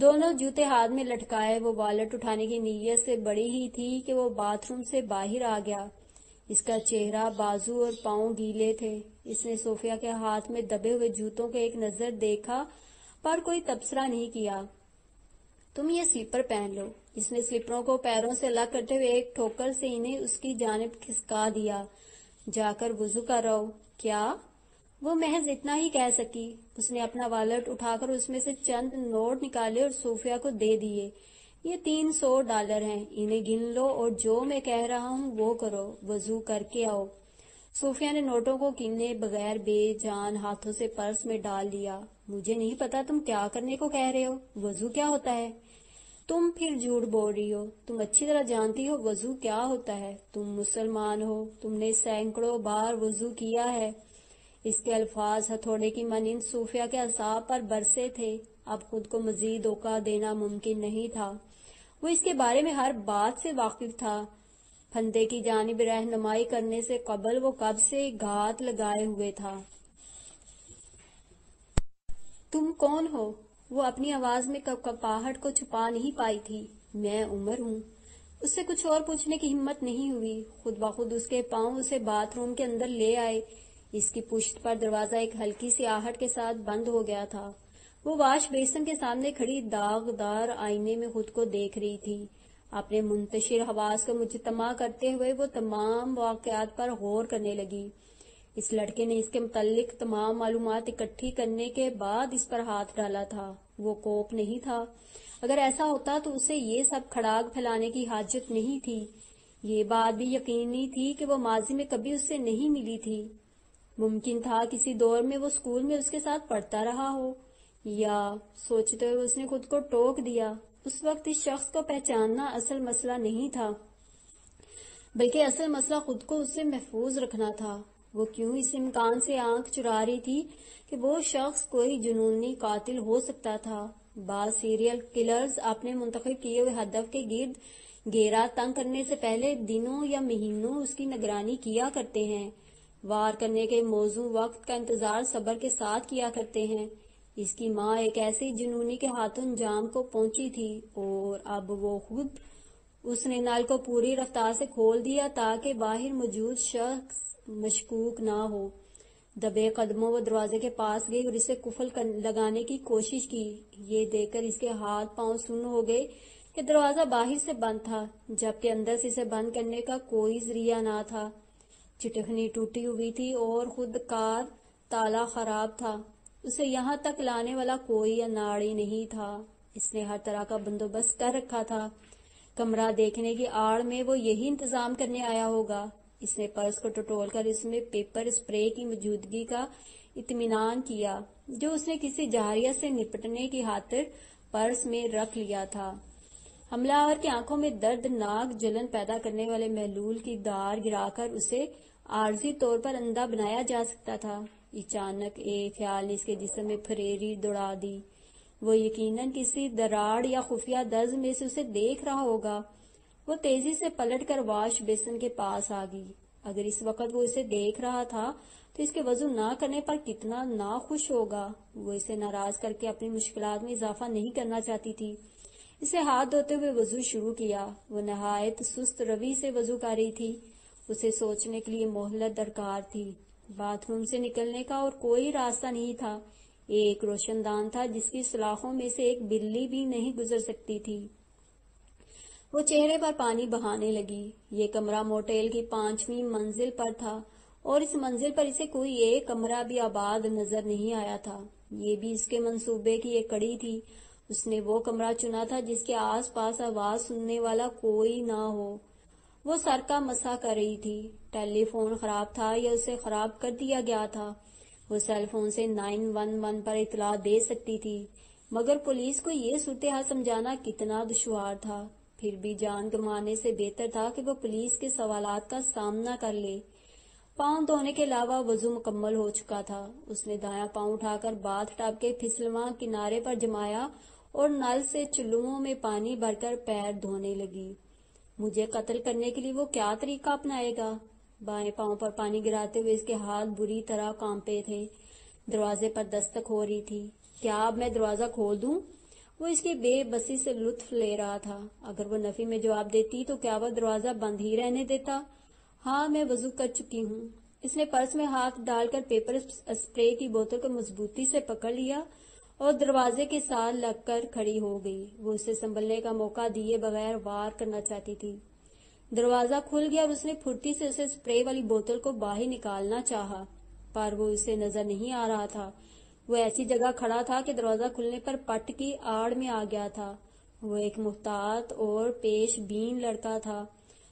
دونوں جوتے ہاتھ میں لٹکائے وہ والٹ اٹھانے کی نیت سے بڑی ہی تھی کہ وہ باتھ روم سے باہر آ گیا۔ اس کا چہرہ، بازو اور پاؤں گیلے تھے۔ اس نے صوفیہ کے ہاتھ میں دبے ہوئے جوتوں کو ایک نظر دیکھا پر کوئی تبصرہ نہیں کیا۔ تم یہ سلیپر پہن لو۔ اس نے سلیپروں کو پیروں سے الگ کرتے ہوئے ایک ٹھوکر سے انہیں اس کی جانب کھسکا دیا۔ جا کر وضو کر رہو۔ کیا؟ وہ محض اتنا ہی کہہ سکی۔ اس نے اپنا والٹ اٹھا کر اس میں سے چند نوٹ نکالے اور صوفیہ کو دے دیے۔ یہ $300 ہیں، انہیں گن لو اور جو میں کہہ رہا ہوں وہ کرو، وضو کر کے آؤ۔ صوفیہ نے نوٹوں کو گنے بغیر بے جان ہاتھوں سے پرس میں ڈال دیا۔ مجھے نہیں پتا تم کیا کرنے کو کہہ رہے ہو، وضو کیا ہوتا ہے؟ تم پھر جھوٹ بول رہی ہو، تم اچھی طرح جانتی ہو وضو کیا ہوتا ہے، تم مسلمان ہو، تم نے سینکڑوں بار وضو کیا ہے۔ اس کے الفاظ ہتھوڑے کی مانند صوفیہ کے اعصاب پر برسے تھے۔ اب خود کو مزید دھوکہ دینا ممکن نہیں تھا۔ وہ اس کے بارے میں ہر بات سے واقف تھا۔ پھندے کی جانب رہنمائی کرنے سے قبل وہ کب سے گھات لگائے ہوئے تھا۔ تم کون ہو؟ وہ اپنی آواز میں کپاہٹ کو چھپا نہیں پائی تھی۔ میں عمر ہوں۔ اس سے کچھ اور پوچھنے کی ہمت نہیں ہوئی۔ خود بخود اس کے پاؤں اسے باتھ روم کے اندر لے آئے۔ اس کی پشت پر دروازہ ایک ہلکی سی آہٹ کے ساتھ بند ہو گیا تھا۔ وہ واش بیسن کے سامنے کھڑی داغدار آئینے میں خود کو دیکھ رہی تھی۔ اپنے منتشر حواس کو مجتمع کرتے ہوئے وہ تمام واقعات پر غور کرنے لگی۔ اس لڑکے نے اس کے متعلق تمام معلومات اکٹھی کرنے کے بعد اس پر ہاتھ ڈالا تھا۔ وہ کوپ نہیں تھا۔ اگر ایسا ہوتا تو اسے یہ سب کھڑاگ پھیلانے کی حاجت نہیں تھی۔ یہ بات بھی یقینی تھی کہ وہ ماضی میں کبھی اس سے نہیں ملی تھی۔ ممکن تھا کسی دور میں وہ اسکول میں اس کے ساتھ پڑھتا رہا ہو، یا سوچتے ہوئے اس نے خود کو ٹوک دیا۔ اس وقت اس شخص کو پہچاننا اصل مسئلہ نہیں تھا، بلکہ اصل مسئلہ خود کو اس سے محفوظ رکھنا تھا۔ وہ کیوں اس امکان سے آنکھ چرا رہی تھی کہ وہ شخص کوئی جنونی قاتل ہو سکتا تھا۔ بعض سیریل کلرز اپنے منتخب کیے ہوئے ہدف کے گرد گھیرا تنگ کرنے سے پہلے دنوں یا مہینوں اس کی نگرانی کیا کرتے ہیں۔ وار کرنے کے موزوں وقت کا انتظار صبر کے ساتھ کیا کرتے ہیں۔ اس کی ماں ایک ایسی جنونی کے ہاتھوں انجام کو پہنچی تھی، اور اب وہ خود۔ اس نے نل کو پوری رفتار سے کھول دیا تاکہ باہر موجود شخص مشکوک نہ ہو۔ دبے قدموں وہ دروازے کے پاس گئی اور اسے قفل لگانے کی کوشش کی۔ یہ دیکھ کر اس کے ہاتھ پاؤں سن ہو گئے کہ دروازہ باہر سے بند تھا، جبکہ اندر سے اسے بند کرنے کا کوئی ذریعہ نہ تھا۔ چٹکنی ٹوٹی ہوئی تھی اور خود کار تالا خراب تھا۔ اسے یہاں تک لانے والا کوئی اناڑی نہیں تھا۔ اس نے ہر طرح کا بندوبست کر رکھا تھا۔ کمرہ دیکھنے کی آڑ میں وہ یہی انتظام کرنے آیا ہوگا۔ اس نے پرس کو ٹٹول کر اس میں پیپر اسپرے کی موجودگی کا اطمینان کیا، جو اس نے کسی جارحیت سے نپٹنے کی خاطر پرس میں رکھ لیا تھا۔ حملہ آور کی آنکھوں میں دردناک جلن پیدا کرنے والے محلول کی دھار گرا کر اسے عارضی طور پر اندھا بنایا جا سکتا تھا۔ اچانک ایک خیال نے اس کے جسم میں پھریری دوڑا دی۔ وہ یقیناً کسی دراڑ یا خفیہ درز میں سے اسے دیکھ رہا ہوگا۔ وہ تیزی سے پلٹ کر واش بیسن کے پاس آ گئی۔ اگر اس وقت وہ اسے دیکھ رہا تھا تو اس کے وضو نہ کرنے پر کتنا ناخوش ہوگا۔ وہ اسے ناراض کر کے اپنی مشکلات میں اضافہ نہیں کرنا چاہتی تھی۔ اسے ہاتھ دھوتے ہوئے وضو شروع کیا۔ وہ نہایت سست روی سے وضو کر رہی تھی۔ اسے سوچنے کے لیے مہلت درکار تھی۔ باتھ روم سے نکلنے کا اور کوئی راستہ نہیں تھا۔ ایک روشن دان تھا جس کی سلاخوں میں سے ایک بلی بھی نہیں گزر سکتی تھی۔ وہ چہرے پر پانی بہانے لگی۔ یہ کمرہ موٹیل کی 5ویں منزل پر تھا، اور اس منزل پر اسے کوئی ایک کمرہ بھی آباد نظر نہیں آیا تھا۔ یہ بھی اس کے منصوبے کی ایک کڑی تھی۔ اس نے وہ کمرہ چنا تھا جس کے آس پاس آواز سننے والا کوئی نہ ہو۔ وہ سر کا مسح کر رہی تھی۔ ٹیلی فون خراب تھا یا اسے خراب کر دیا گیا تھا۔ وہ سیل فون سے 911 پر اطلاع دے سکتی تھی، مگر پولیس کو یہ صورتحال سمجھانا کتنا دشوار تھا۔ پھر بھی جان گنوانے سے بہتر تھا کہ وہ پولیس کے سوالات کا سامنا کر لے۔ پاؤں دھونے کے علاوہ وضو مکمل ہو چکا تھا۔ اس نے دایاں پاؤں اٹھا کر باتھ ٹب کے پھسلواں کنارے پر جمایا اور نل سے چلوؤں میں پانی بھر کر پیر دھونے لگی۔ مجھے قتل کرنے کے لیے وہ کیا طریقہ اپنائے گا؟ بائیں پاؤں پر پانی گراتے ہوئے اس کے ہاتھ بری طرح کانپے تھے۔ دروازے پر دستک ہو رہی تھی۔ کیا اب میں دروازہ کھول دوں؟ وہ اس کی بے بسی سے لطف لے رہا تھا۔ اگر وہ نفی میں جواب دیتی تو کیا وہ دروازہ بند ہی رہنے دیتا؟ ہاں، میں وضو کر چکی ہوں۔ اس نے پرس میں ہاتھ ڈال کر پیپر اسپرے کی بوتل کو مضبوطی سے پکڑ لیا اور دروازے کے ساتھ لگ کر کھڑی ہو گئی۔ وہ اسے سنبھلنے کا موقع دیے بغیر وار کرنا چاہتی تھی۔ دروازہ کھل گیا اور اس نے پھرتی سے اسے اسپرے والی بوتل کو باہر نکالنا چاہا، پر وہ اسے نظر نہیں آ رہا تھا۔ وہ ایسی جگہ کھڑا تھا کہ دروازہ کھلنے پر پٹ کی آڑ میں آ گیا تھا۔ وہ ایک محتاط اور پیش بین لڑکا تھا۔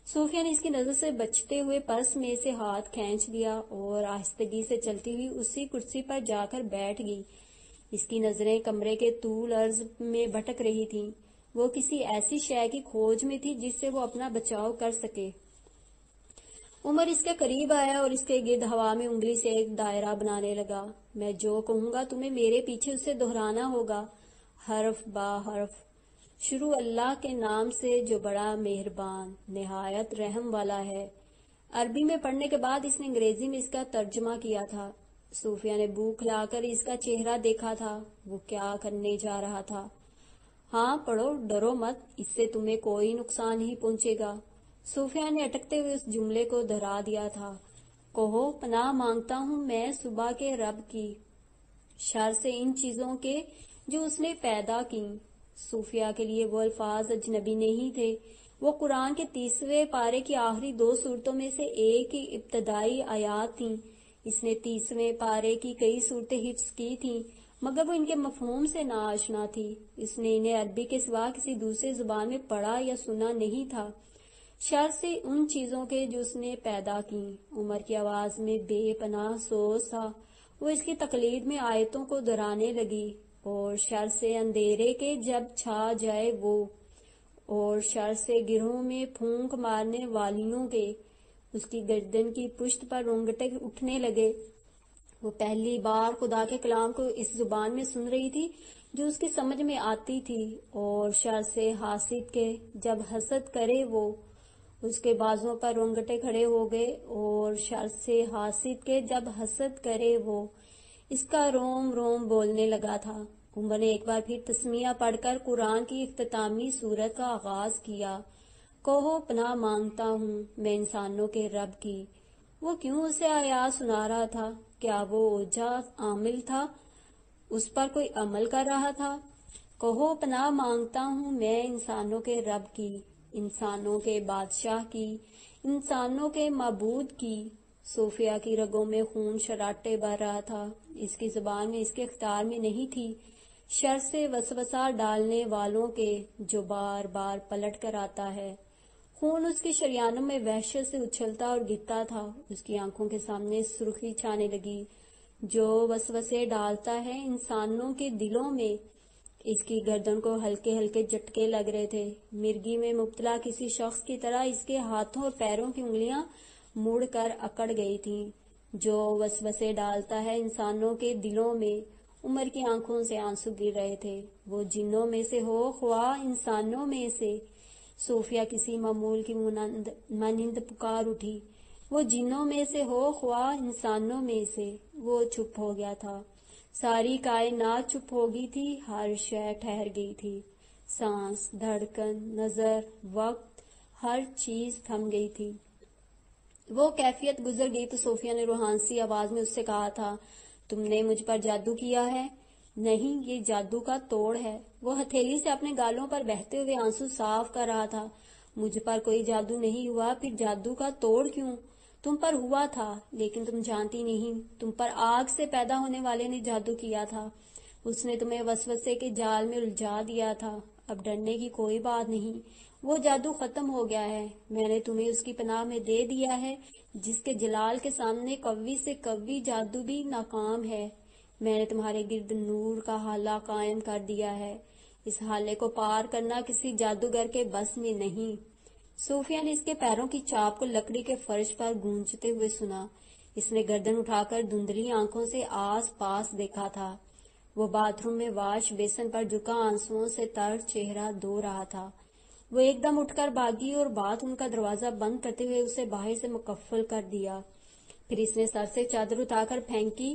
صوفیہ نے اس کی نظر سے بچتے ہوئے پرس میں سے ہاتھ کھینچ لیا اور آہستگی سے چلتی ہوئی اسی کرسی پر جا کر بیٹھ گئی۔ اس کی نظریں کمرے کے طول عرض میں بھٹک رہی تھیں۔ وہ کسی ایسی شے کی کھوج میں تھی جس سے وہ اپنا بچاؤ کر سکے۔ عمر اس کے قریب آیا اور اس کے گرد ہوا میں انگلی سے ایک دائرہ بنانے لگا۔ میں جو کہوں گا تمہیں میرے پیچھے اسے دہرانا ہوگا، حرف با حرف۔ شروع اللہ کے نام سے جو بڑا مہربان نہایت رحم والا ہے۔ عربی میں پڑھنے کے بعد اس نے انگریزی میں اس کا ترجمہ کیا تھا۔ صوفیہ نے بو کھلا کر اس کا چہرہ دیکھا تھا۔ وہ کیا کرنے جا رہا تھا؟ ہاں پڑھو، ڈرو مت، اس سے تمہیں کوئی نقصان نہیں پہنچے گا۔ صوفیہ نے اٹکتے ہوئے اس جملے کو دہرا دیا تھا۔ کہو، پناہ مانگتا ہوں میں صبح کے رب کی، شر سے ان چیزوں کے جو اس نے پیدا کی۔ صوفیہ کے لیے وہ الفاظ اجنبی نہیں تھے۔ وہ قرآن کے 30ویں پارے کی آخری 2 صورتوں میں سے ایک کی ابتدائی آیات تھیں۔ اس نے 30ویں پارے کی کئی صورتیں حفظ کی تھیں، مگر وہ ان کے مفہوم سے ناآشنا تھی۔ اس نے انہیں عربی کے سوا کسی دوسری زبان میں پڑھا یا سنا نہیں تھا۔ شر سے ان چیزوں کے جو اس نے پیدا کی۔ عمر کی آواز میں بے پناہ سوز تھا۔ وہ اس کی تقلید میں آیتوں کو دہرانے لگی۔ اور شر سے اندھیرے کے جب چھا جائے وہ، اور شر سے گرہوں میں پھونک مارنے والیوں کے۔ اس کی گردن کی پشت پر رونگٹے اٹھنے لگے۔ وہ پہلی بار خدا کے کلام کو اس زبان میں سن رہی تھی جو اس کی سمجھ میں آتی تھی۔ اور شر سے حاسد کے جب حسد کرے وہ، اس کے بازوں پر رونگٹے کھڑے ہو گئے۔ اور شر سے حاسد کے جب حسد کرے وہ، اس کا روم روم بولنے لگا تھا۔ عمر نے ایک بار پھر تسمیہ پڑھ کر قرآن کی اختتامی سورت کا آغاز کیا۔ کہو، پناہ مانگتا ہوں میں انسانوں کے رب کی۔ وہ کیوں اسے آیات سنا رہا تھا؟ کیا وہ اوجھا عامل تھا؟ اس پر کوئی عمل کر رہا تھا؟ کہو، پناہ مانگتا ہوں میں انسانوں کے رب کی، انسانوں کے بادشاہ کی، انسانوں کے معبود کی۔ صوفیہ کی رگوں میں خون شراٹے بہہ رہا تھا۔ اس کی زبان میں اس کے اختیار میں نہیں تھی۔ شر سے وسوسہ ڈالنے والوں کے جو بار بار پلٹ کر آتا ہے۔ خون اس کی شریانوں میں وحشت سے اچھلتا اور گرتا تھا۔ اس کی آنکھوں کے سامنے سرخی چھانے لگی۔ جو وسوسے ڈالتا ہے انسانوں کے دلوں میں۔ اس کی گردن کو ہلکے ہلکے جھٹکے لگ رہے تھے۔ مرگی میں مبتلا کسی شخص کی طرح اس کے ہاتھوں اور پیروں کی انگلیاں مڑ کر اکڑ گئی تھیں۔ جو وسوسے ڈالتا ہے انسانوں کے دلوں میں۔ عمر کی آنکھوں سے آنسو گر رہے تھے۔ وہ جنوں میں سے ہو خواہ انسانوں میں سے۔ صوفیہ کسی معمول کی مانند پکار اٹھی۔ وہ جنوں میں سے ہو خواہ انسانوں میں سے۔ وہ چپ ہو گیا تھا۔ ساری کائنات چپ ہو گئی تھی۔ ہر شے ٹھہر گئی تھی۔ سانس، دھڑکن، نظر، وقت، ہر چیز تھم گئی تھی۔ وہ کیفیت گزر گئی تو صوفیہ نے روحانسی آواز میں اس سے کہا تھا، تم نے مجھ پر جادو کیا ہے؟ نہیں، یہ جادو کا توڑ ہے۔ وہ ہتھیلی سے اپنے گالوں پر بہتے ہوئے آنسو صاف کر رہا تھا۔ مجھ پر کوئی جادو نہیں ہوا، پھر جادو کا توڑ کیوں؟ تم پر ہوا تھا، لیکن تم جانتی نہیں۔ تم پر آگ سے پیدا ہونے والے نے جادو کیا تھا۔ اس نے تمہیں وسوسے کے جال میں الجھا دیا تھا۔ اب ڈرنے کی کوئی بات نہیں، وہ جادو ختم ہو گیا ہے۔ میں نے تمہیں اس کی پناہ میں دے دیا ہے جس کے جلال کے سامنے قوی سے قوی جادو بھی ناکام ہے۔ میں نے تمہارے گرد نور کا حالہ قائم کر دیا ہے۔ اس حالے کو پار کرنا کسی جادوگر کے بس میں نہیں۔ صوفیہ نے اس کے پیروں کی چاپ کو لکڑی کے فرش پر گونجتے ہوئے سنا۔ اس نے گردن اٹھا کر دھندلی آنکھوں سے آس پاس دیکھا تھا۔ وہ باتھ روم میں واش بیسن پر جھکا آنسوؤں سے تر چہرہ دھو رہا تھا۔ وہ ایک دم اٹھ کر بھاگی اور باتھ روم کا دروازہ بند کرتے ہوئے اسے باہر سے مقفل کر دیا۔ پھر اس نے سر سے چادر اٹھا کر پھینکی۔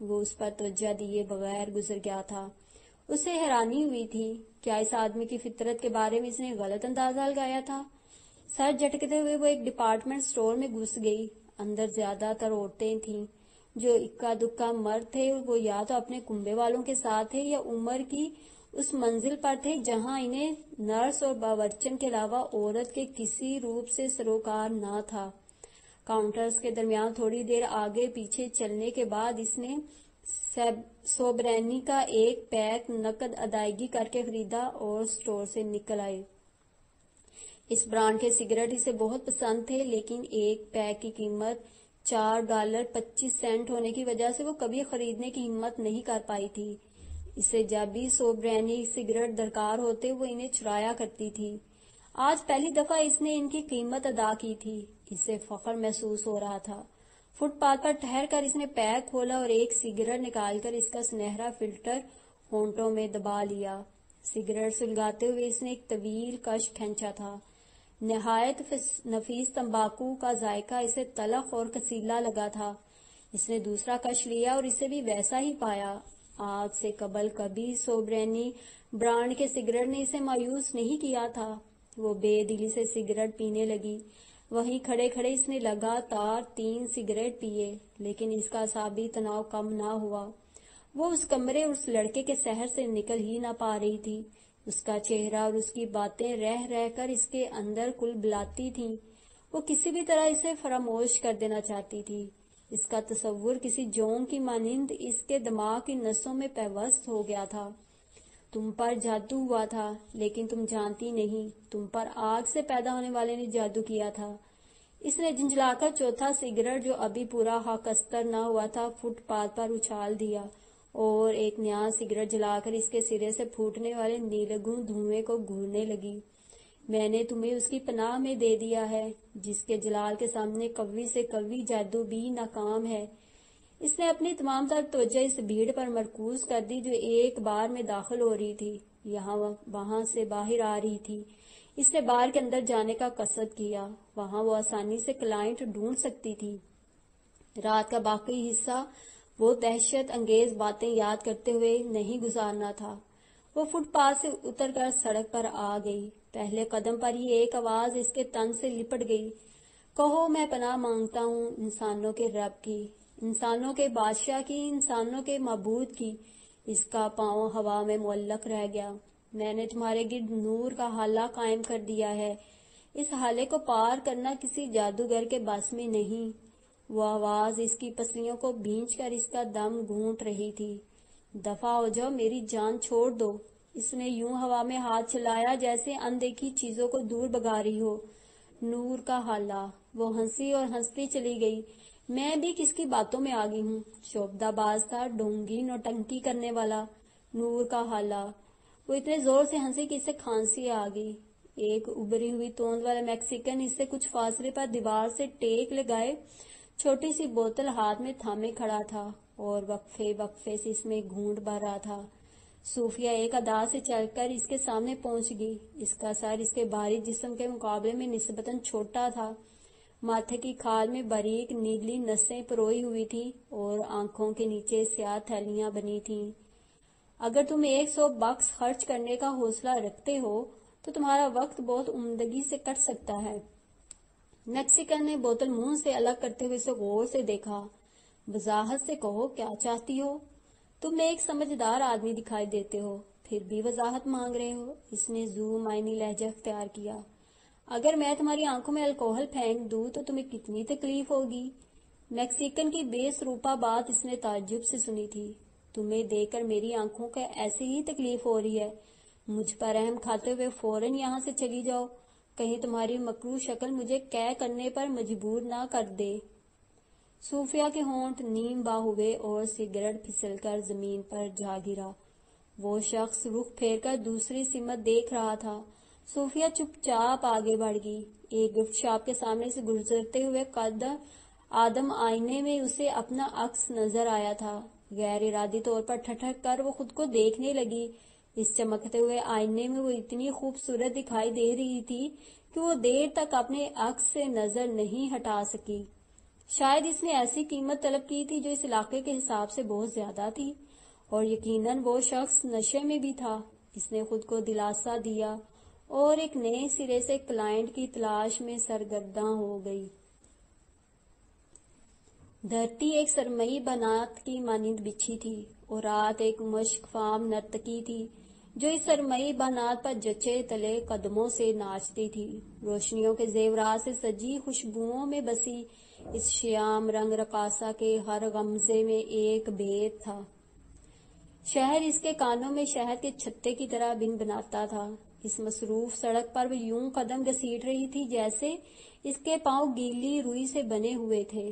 وہ اس پر توجہ دیے بغیر گزر گیا تھا۔ اسے حیرانی ہوئی تھی، کیا اس آدمی کی فطرت کے بارے میں اس نے غلط اندازہ لگایا تھا؟ سر جھٹکتے ہوئے وہ ایک ڈپارٹمنٹ سٹور میں گھس گئی۔ اندر زیادہ تر عورتیں تھیں۔ جو اکا دکا مرد تھے وہ یا تو اپنے کنبے والوں کے ساتھ تھے یا عمر کی اس منزل پر تھے جہاں انہیں نرس اور باورچن کے علاوہ عورت کے کسی روپ سے سروکار نہ تھا۔ کاؤنٹرز کے درمیان تھوڑی دیر آگے پیچھے چلنے کے بعد اس نے سوبرینی کا ایک پیک نقد ادائیگی کر کے خریدا اور سٹور سے نکل آئی۔ اس برانڈ کے سگریٹ اسے بہت پسند تھے، لیکن ایک پیک کی قیمت $4.25 ہونے کی وجہ سے وہ کبھی خریدنے کی ہمت نہیں کر پائی تھی۔ اسے جب بھی سوبرینی سگریٹ درکار ہوتے وہ انہیں چرایا کرتی تھی۔ آج پہلی دفعہ اس نے ان کی قیمت ادا کی تھی۔ اسے فخر محسوس ہو رہا تھا۔ فٹ پاتھ پر ٹھہر کر اس نے پیک کھولا اور ایک سگریٹ نکال کر اس کا سنہرا فلٹر ہونٹوں میں دبا لیا۔ سگریٹ سلگاتے ہوئے اس نے ایک طویل کش کھینچا تھا۔ نہایت نفیس تمباکو کا ذائقہ اسے تلخ اور کسیلا لگا تھا۔ اس نے دوسرا کش لیا اور اسے بھی ویسا ہی پایا۔ آج سے قبل کبھی سوبرینی برانڈ کے سگریٹ نے اسے مایوس نہیں کیا تھا۔ وہ بے دلی سے سگریٹ پینے لگی۔ وہیں کھڑے کھڑے اس نے لگاتار 3 سگریٹ پیے، لیکن اس کا اعصابی تناؤ کم نہ ہوا۔ وہ اس کمرے اور اس لڑکے کے سحر سے نکل ہی نہ پا رہی تھی۔ اس کا چہرہ اور اس کی باتیں رہ رہ کر اس کے اندر کل بلاتی تھیں۔ وہ کسی بھی طرح اسے فراموش کر دینا چاہتی تھی۔ اس کا تصور کسی جونگ کی مانند اس کے دماغ کی نسوں میں پیوست ہو گیا تھا۔ تم پر جادو ہوا تھا، لیکن تم جانتی نہیں، تم پر آگ سے پیدا ہونے والے نے جادو کیا تھا۔ اس نے جھنجھلا کر چوتھا سگریٹ جو ابھی پورا خاکستر نہ ہوا تھا فٹ پاتھ پر اچھال دیا اور ایک نیا سگریٹ جلا کر اس کے سرے سے پھوٹنے والے نیلگوں دھوئیں کو گھورنے لگی۔ میں نے تمہیں اس کی پناہ میں دے دیا ہے، جس کے جلال کے سامنے قوی سے قوی جادو بھی ناکام ہے۔ اس نے اپنی تمام تر توجہ اس بھیڑ پر مرکوز کر دی جو ایک بار میں داخل ہو رہی تھی، یہاں وہاں سے باہر آ رہی تھی۔ اس نے بار کے اندر جانے کا قصد کیا، وہاں وہ آسانی سے کلائنٹ ڈھونڈ سکتی تھی۔ رات کا باقی حصہ وہ دہشت انگیز باتیں یاد کرتے ہوئے نہیں گزارنا تھا۔ وہ فٹ پاتھ سے اتر کر سڑک پر آ گئی۔ پہلے قدم پر ہی ایک آواز اس کے تن سے لپٹ گئی۔ کہو میں پناہ مانگتا ہوں انسانوں کے رب کی، انسانوں کے بادشاہ کی، انسانوں کے معبود کی۔ اس کا پاؤں ہوا میں معلق رہ گیا۔ میں نے تمہارے گرد نور کا حالہ قائم کر دیا ہے، اس حالے کو پار کرنا کسی جادوگر کے بس میں نہیں۔ وہ آواز اس کی پسلیوں کو بھینچ کر اس کا دم گھونٹ رہی تھی۔ دفع ہو جاؤ، میری جان چھوڑ دو۔ اس نے یوں ہوا میں ہاتھ چلایا جیسے اندیکھی چیزوں کو دور بھگا رہی ہو۔ نور کا حالہ۔ وہ ہنسی اور ہنستی چلی گئی۔ میں بھی کس کی باتوں میں آ گئی ہوں، شعبدہ باز تھا، ڈھونگی نوٹنکی کرنے والا۔ نور کا حالہ۔ وہ اتنے زور سے ہنسی کہ اسے کھانسی آ گئی۔ ایک ابری ہوئی توند والا میکسیکن اس سے کچھ فاصلے پر دیوار سے ٹیک لگائے چھوٹی سی بوتل ہاتھ میں تھامے کھڑا تھا اور وقفے وقفے سے اس میں گھونٹ بھر رہا تھا۔ صوفیہ ایک ادا سے چل کر اس کے سامنے پہنچ گئی۔ اس کا سر اس کے بھاری جسم کے مقابلے میں نسبتاً چھوٹا تھا۔ ماتھے کی کھال میں باریک نیلی نسیں پروئی ہوئی تھیں اور آنکھوں کے نیچے سیاہ تھیلیاں بنی تھیں۔ اگر تم $100 خرچ کرنے کا حوصلہ رکھتے ہو تو تمہارا وقت بہت عمدگی سے کٹ سکتا ہے۔ میکسیکن نے بوتل منہ سے الگ کرتے ہوئے اسے غور سے دیکھا۔ وضاحت سے کہو کیا چاہتی ہو؟ تم ایک سمجھدار آدمی دکھائی دیتے ہو، پھر بھی وضاحت مانگ رہے ہو۔ اس نے ذو معنی لہجہ اختیار کیا۔ اگر میں تمہاری آنکھوں میں الکوہل پھینک دوں تو تمہیں کتنی تکلیف ہوگی؟ میکسیکن کی بے سروپا بات اس نے تعجب سے سنی تھی۔ تمہیں دیکھ کر میری آنکھوں کو ایسے ہی تکلیف ہو رہی ہے۔ مجھ پر رحم کھاتے ہوئے فوراً یہاں سے چلی جاؤ، کہیں تمہاری مکروہ شکل مجھے قے کرنے پر مجبور نہ کر دے۔ صوفیہ کے ہونٹ نیم با ہوئے اور سگریٹ پھسل کر زمین پر جا گرا۔ وہ شخص رخ پھیر کر دوسری سمت دیکھ رہا تھا۔ صوفیہ چپ چاپ آگے بڑھ گئی۔ ایک گفٹ شاپ کے سامنے سے گزرتے ہوئے قد آدم آئینے میں اسے اپنا عکس نظر آیا تھا۔ غیر ارادی طور پر ٹھٹک کر وہ خود کو دیکھنے لگی۔ اس چمکتے ہوئے آئینے میں وہ اتنی خوبصورت دکھائی دے رہی تھی کہ وہ دیر تک اپنے عکس سے نظر نہیں ہٹا سکی۔ شاید اس نے ایسی قیمت طلب کی تھی جو اس علاقے کے حساب سے بہت زیادہ تھی، اور یقیناً وہ شخص نشے میں بھی تھا۔ اس نے خود کو دلاسا دیا اور ایک نئے سرے سے کلائنٹ کی تلاش میں سرگرداں ہو گئی۔ دھرتی ایک سرمئی بنات کی مانند بچھی تھی اور رات ایک مشک فام نرتکی تھی جو اس سرمئی بنات پر جچے تلے قدموں سے ناچتی تھی۔ روشنیوں کے زیورات سے سجی، خوشبوؤں میں بسی اس شیام رنگ رقاصہ کے ہر غمزے میں ایک بھید تھا۔ شہر اس کے کانوں میں شہد کے چھتے کی طرح بن بناتا تھا۔ اس مصروف سڑک پر وہ یوں قدم گھسیٹ رہی تھی جیسے اس کے پاؤں گیلی روئی سے بنے ہوئے تھے۔